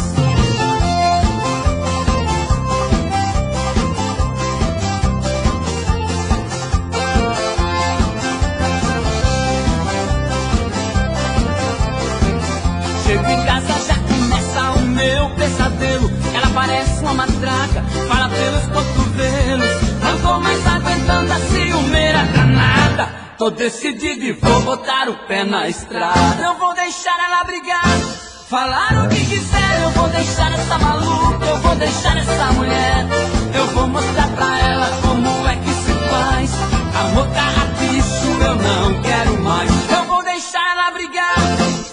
Chego em casa, já começa o meu pesadelo. Ela parece uma matraca, fala pelos cotovelos. Não tô mais aguentando a ciumeira danada. Tô decidido e vou botar o pé na estrada. Eu vou deixar ela brigar, falar o que quiser. Eu vou deixar essa maluca, eu vou deixar essa mulher. Eu vou mostrar pra ela como é que se faz. Amor carrapicho eu não quero mais. Eu vou deixar ela brigar,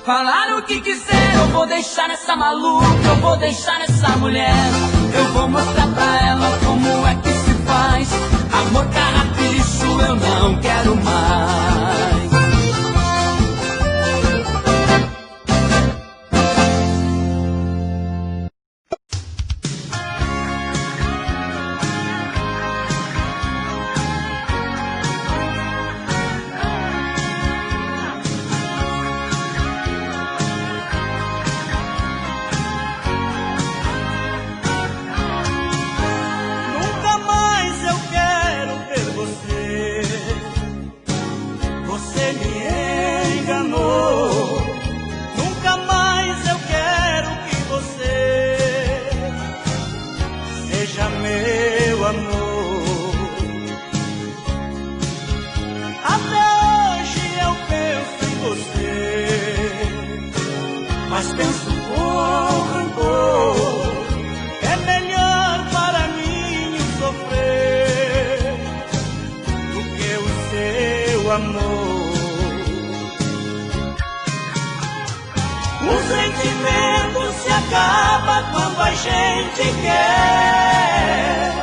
falar o que quiser. Eu vou deixar essa maluca, eu vou deixar essa mulher. Eu vou mostrar pra ela como é que se faz. Amor carrapicho eu não quero mais. Mas penso com rancor, é melhor para mim sofrer do que o seu amor. O sentimento se acaba quando a gente quer.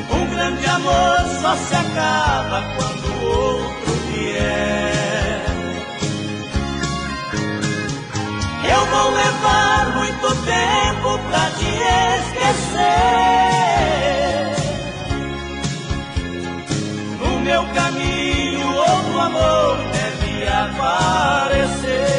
Um grande amor só se acaba quando o outro vier. Eu vou levar muito tempo pra te esquecer. No meu caminho outro amor deve aparecer.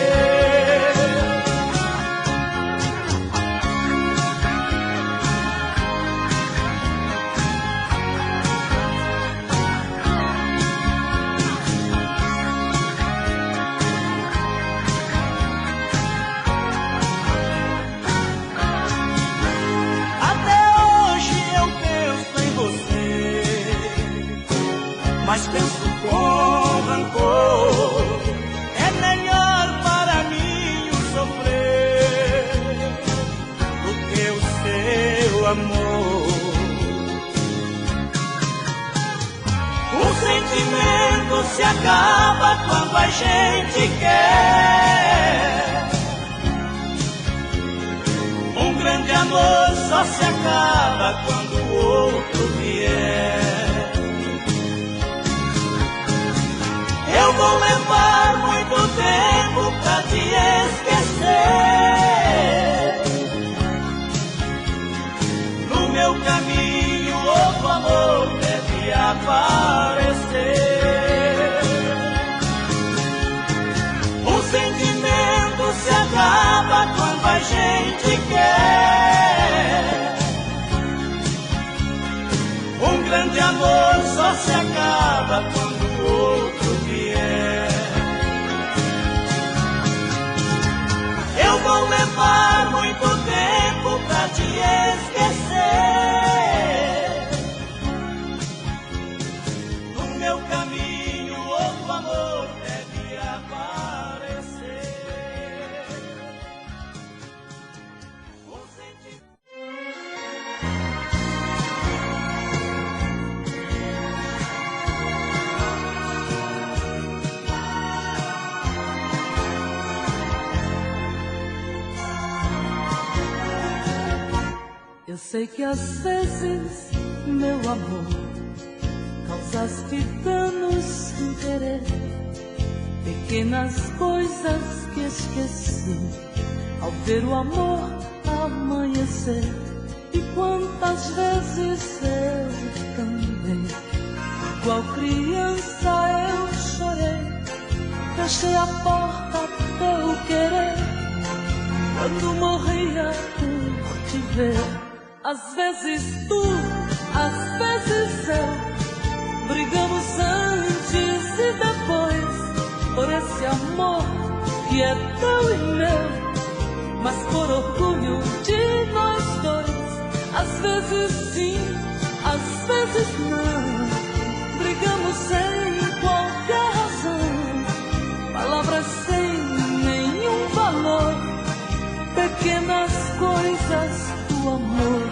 Mas penso com rancor, é melhor para mim sofrer do que o seu amor. O sentimento se acaba quando a gente quer. Um grande amor só se acaba quando o outro vier. Eu vou levar muito tempo pra te esquecer. No meu caminho outro amor deve aparecer. O sentimento se acaba quando a gente quer. Um grande amor só se acaba quando o outro vier. Eu vou levar muito tempo pra te esquecer. No meu caminho outro amor deve aparecer. sei que às vezes, meu amor, causaste danos sem querer, pequenas coisas que esqueci ao ver o amor amanhecer. E quantas vezes eu também, igual criança eu chorei, fechei a porta do teu querer, quando morria por te ver. Às vezes tu, às vezes eu, brigamos antes e depois, por esse amor que é teu e meu, mas por orgulho de nós dois. Às vezes sim, às vezes não, brigamos sem qualquer razão, palavras sem nenhum valor, pequenas coisas do amor.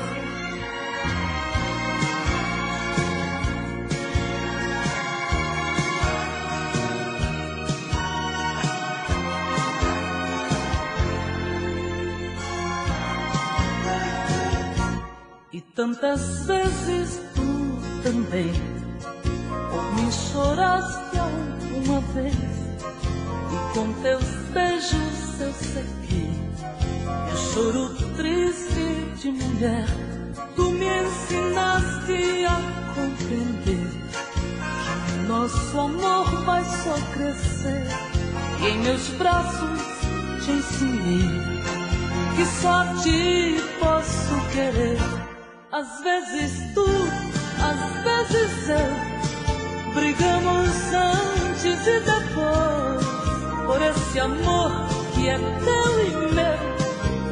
E tantas vezes tu também por mim choraste alguma vez, e com teus beijos eu sequei meu choro triste de mulher. Tu me ensinaste a compreender que nosso amor vai só crescer, e em meus braços te ensinei que só a ti posso querer. Às vezes tu, às vezes eu, brigamos antes e depois, por esse amor que é teu e meu,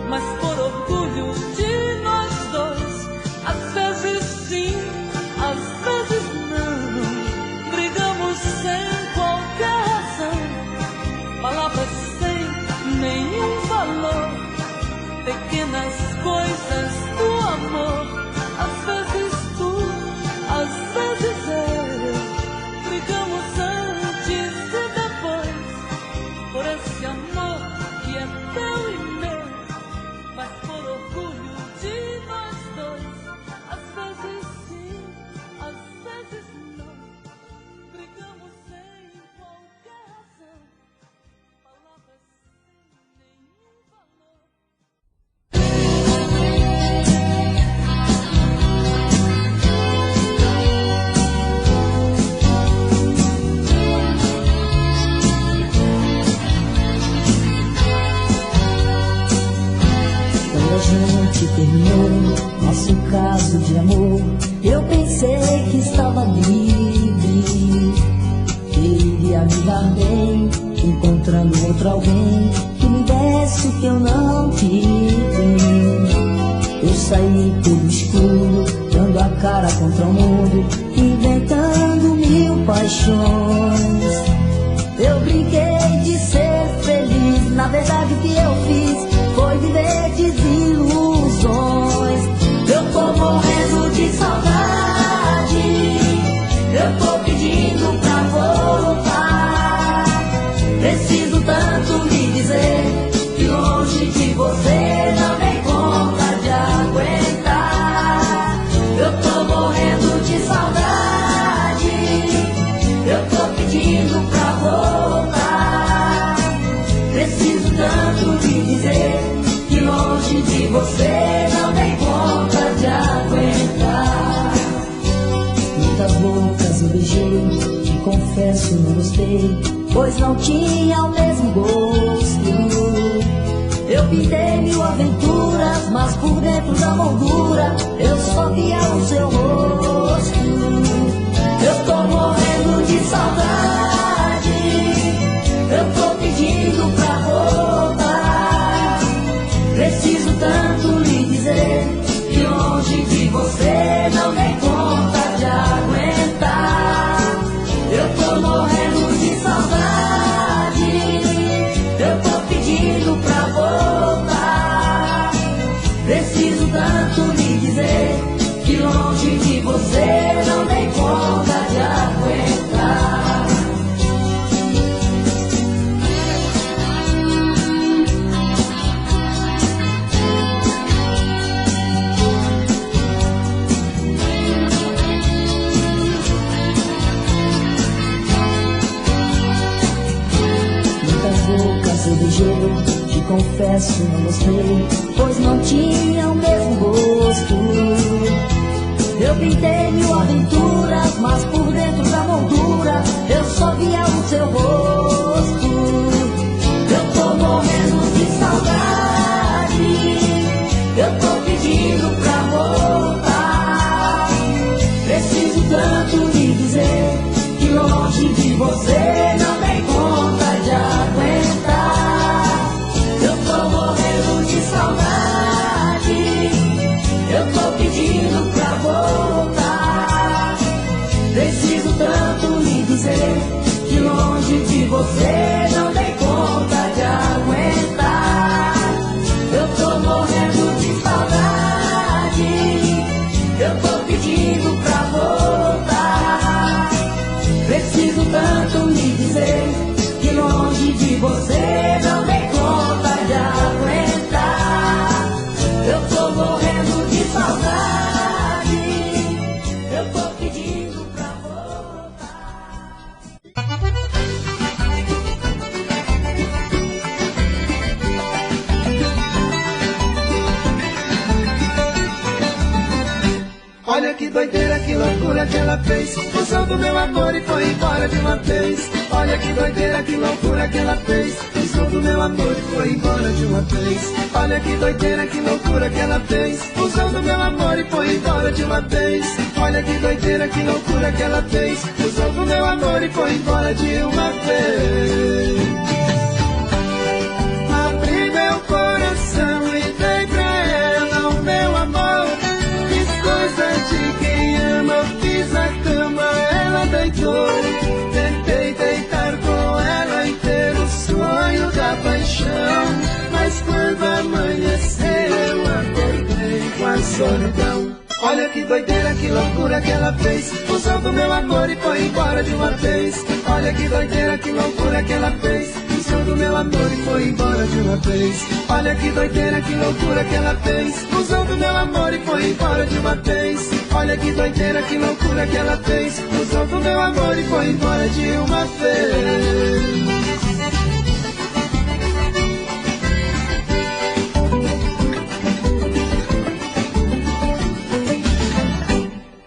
mas por orgulho de nós dois. Às vezes sim, às vezes não, brigamos sem qualquer razão, palavras sem nenhum valor, pequenas coisas do amor. Às vezes tu, às vezes eu, brigamos antes e depois, por esse amor que é teu e meu, mas por orgulho de nós dois. Às vezes sim, às vezes não, brigamos sem qualquer razão, palavras sem nenhum valor. Terminou nosso caso de amor, eu pensei que estava livre, que iria me dar bem, encontrando outro alguém que me desse o que eu não tive. Eu saí pelo escuro, dando a cara contra o mundo, inventando mil paixões. Eu brinquei de ser feliz, na verdade o que eu fiz foi viver desilusões. Eu tô morrendo de saudade, eu tô pedindo pra voltar. Preciso tanto lhe dizer que longe de você não dei conta de aguentar. Eu tô morrendo de saudade, eu tô pedindo pra voltar. Preciso tanto lhe dizer que longe de você não dei conta de aguentar. Muitas bocas eu beijei, te confesso não gostei, pois não tinha o mesmo gosto. Eu pintei mil aventuras, mas por dentro da moldura eu só via o seu rosto. Eu tô morrendo de saudade, eu tô pedindo pra voltar. Preciso tanto lhe dizer que longe de você não dei conta de aguentar. Eu tô morrendo de saudade, eu tô pedindo pra voltar. Preciso tanto lhe dizer que longe de você não dei conta de aguentar. confesso, não gostei, pois não tinha o mesmo gosto. Eu pintei mil aventuras, mas por dentro da moldura eu só via o seu rosto. Eu tô morrendo de saudade, eu tô pedindo pra voltar. Preciso tanto lhe dizer que longe de você não dei conta de aguentar. Eu tô morrendo de saudade, eu tô pedindo pra voltar. Preciso tanto lhe dizer que longe de você não dei conta de aguentar. Eu tô morrendo de saudade, eu tô pedindo pra voltar. Preciso tanto lhe dizer que longe de você não dei conta de aguentar. Eu tô morrendo de saudade, eu tô pedindo pra voltar. Olha que doideira, que loucura que ela fez. Usou do meu amor e foi embora de uma vez. Olha que doideira, que loucura que ela fez. Usou do meu amor e foi embora de uma vez. Olha que doideira, que loucura que ela fez. Usou do meu amor e foi embora de uma vez. Olha que doideira, que loucura que ela fez. Usou do meu amor e foi embora de uma vez. Abri meu coração e dei pra ela o meu amor. Coisa de quem ama, eu fiz a cama, ela deitou. Tentei deitar com ela e ter o sonho da paixão. Mas quando amanheceu, eu acordei com a solidão. Olha que doideira, que loucura que ela fez. Usou do meu amor e foi embora de uma vez. Olha que doideira, que loucura que ela fez. Usou do meu amor e foi embora de uma vez. Olha que doideira, que loucura que ela fez. Usou do meu amor e foi embora de uma vez. Olha que doideira, que loucura que ela fez. Usou do meu amor e foi embora de uma vez.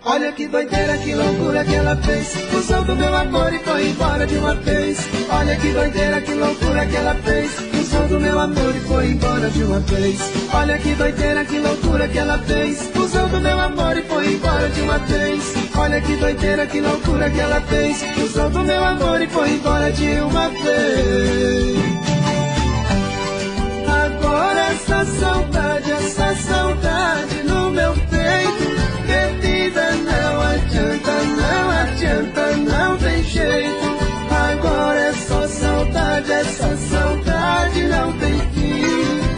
Olha que doideira, que loucura que ela fez. Usou do meu amor e foi embora de uma vez. Olha que doideira, que loucura que ela fez. Usou do meu amor e foi embora de uma vez. Olha que doideira, que loucura que ela fez. Usou do meu amor e foi embora de uma vez. Olha que doideira, que loucura que ela fez. Usou do meu amor e foi embora de uma vez. Agora essa saudade no meu peito. Perdida, não adianta, não tem jeito. Agora é só saudade, essa saudade não tem fim.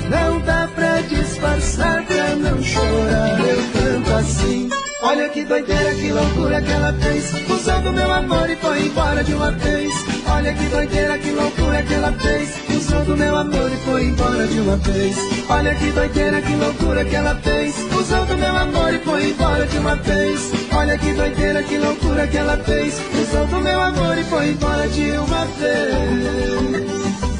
Não dá pra disfarçar, pra não chorar, eu canto assim. Olha que doideira, que loucura que ela fez. Usou do meu amor e foi embora de uma vez. Olha que doideira, que loucura que ela fez. Usou do meu amor e foi embora de uma vez. Olha que doideira, que loucura que ela fez. Usou do meu amor e foi embora de uma vez. Olha que doideira, que loucura que ela fez. Usou do meu amor e foi embora de uma vez.